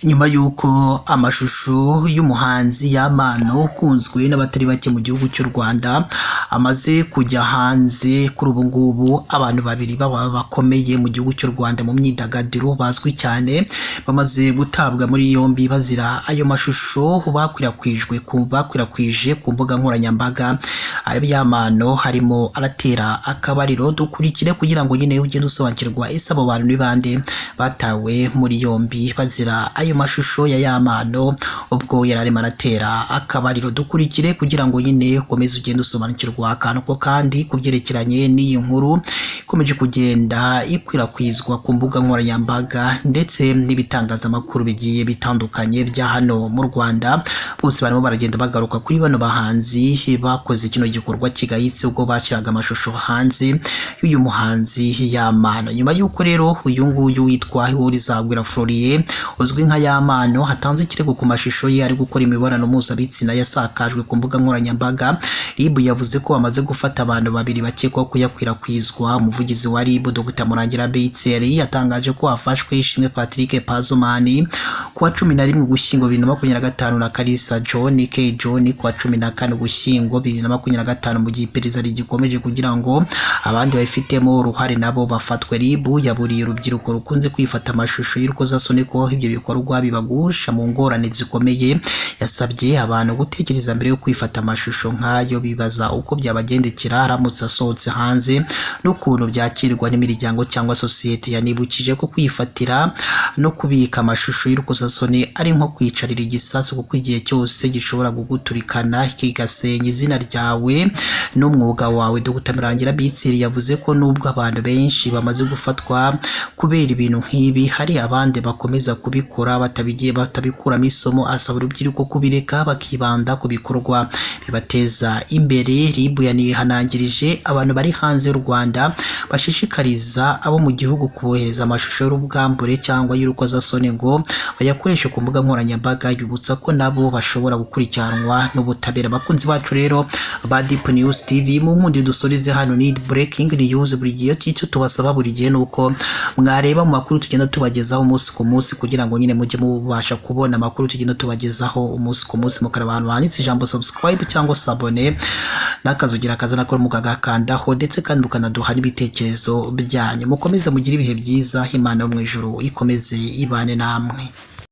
Nyuma y'uko amashusho y'umuhanzi Yamano ukunzwe n'abatari bake mu gihugu cy'u Rwanda amaze kujya hanze, kuri ubu ngubu abantu babiri bakomeye mu gihugu cy'u Rwanda mu myidagaduro bazwi cyane bamaze gutabwa muri yombi bazira ayo mashusho bakwirakwije ku mbuga nkoranyambaga. Yamano harimo aratera akabariro, dukurikire kugira ngo nyine ugende usobanukirwa ese abo bantu ni bande batawe muri yombi bazira ayo mashusho ya Yamano ubwo yari arimo aratera akabariro. Dukurikire kugira ngo nyine ukomeze ugende usobanukirwa akantu ko kandi kubyerekeranye n'iyi nkuru ikomeje kugenda ikwirakwizwa ku mbuga nkoranyambaga ndetse n'ibitangazamakuru bigiye bitandukanye bya hano mu Rwanda. Bose barimo baragenda bagaruka kuri bano bahanzi bakoze kino gikorwa kigayitse ubwo bashyiraga amashusho hanze y'uyu muhanzi Yamano. Nyuma y'uko rero uyu nguyu witwa Uwizabwira Florien uzwi nka Yamano hatanze ikirego ku mashusho ye ari gukora imibonano mpuzabitsina yasakajwe ku mbuga nkoranyambaga, RIB yavuze ko bamaze gufata abantu babiri bakekwaho kuyakwirakwizwa. Umuvugizi wa RIB Dr Murangira Beyitseri yatangaje ko hafashwe Ishimwe Patrick Pazomani kuwa 11 Ugushyingo 2025 na Kalisa John K John kuwa 14 Ugushyingo 2025 mu gihe iperereza rigikomeje kugira ngo abandi babifitemo uruhare nabo bafatwe. RIB yaburiye urubyiruko rukunze kwifata amashusho y'urukozasoni ko ibyo bikorwa bibagusha mu ngorane zikomeye. Yasabye abantu gutekereza mbere yo kwifata amashusho nk'ayo, bibaza uko byabagendekera aramutse asohotse hanze n'ukuntu byakirwa n'imiryango cyangwa sosiyete. Yanibukije ko kwifatira no kubika amashusho y'urukozasoni ari nko kwicarira igisasu, kuko igihe cyose gishobora kuguturikana kigasenya izina ryawe n'umwuga wawe. Dr Murangira Beyitseri yavuze ko nubwo abantu benshi bamaze gufatwa kubera ibintu nk'ibi, hari abandi bakomeza kubikora batabikuramo isomo. Asaba urubyiruko kubireka bakibanda ku bikorwa bibateza imbere. RIB yanihanangirije abantu bari hanze y'u Rwanda bashishikariza abo mu gihugu kubohereza amashusho y'urubwambure cyangwa y'urukozasoni ngo bayakoreshe ku mbuga nkoranyambaga, yibutsa ko nabo bashobora gukurikiranwa n'ubutabera. Bakunzi bacu rero ba Deep News TV, mu nkundi dusorize hano ni breaking news. Buri gihe icyo tubasaba buri gihe nuko mwareba mu makuru tugenda tubagezaho umunsi ku munsi, kugira ngo nyine mujye mubasha kubona amakuru tugenda tubagezaho umunsi ku munsi. Mukareba ahantu handitse ijambo subscribe cyangwa se abone n'akazugira kazana ko mukagakandaho, ndetse kandi mukanaduha n'ibitekerezo byanyu. Mukomeze mugire ibihe byiza, Imana yo mu ijuru ikomeze ibane namwe.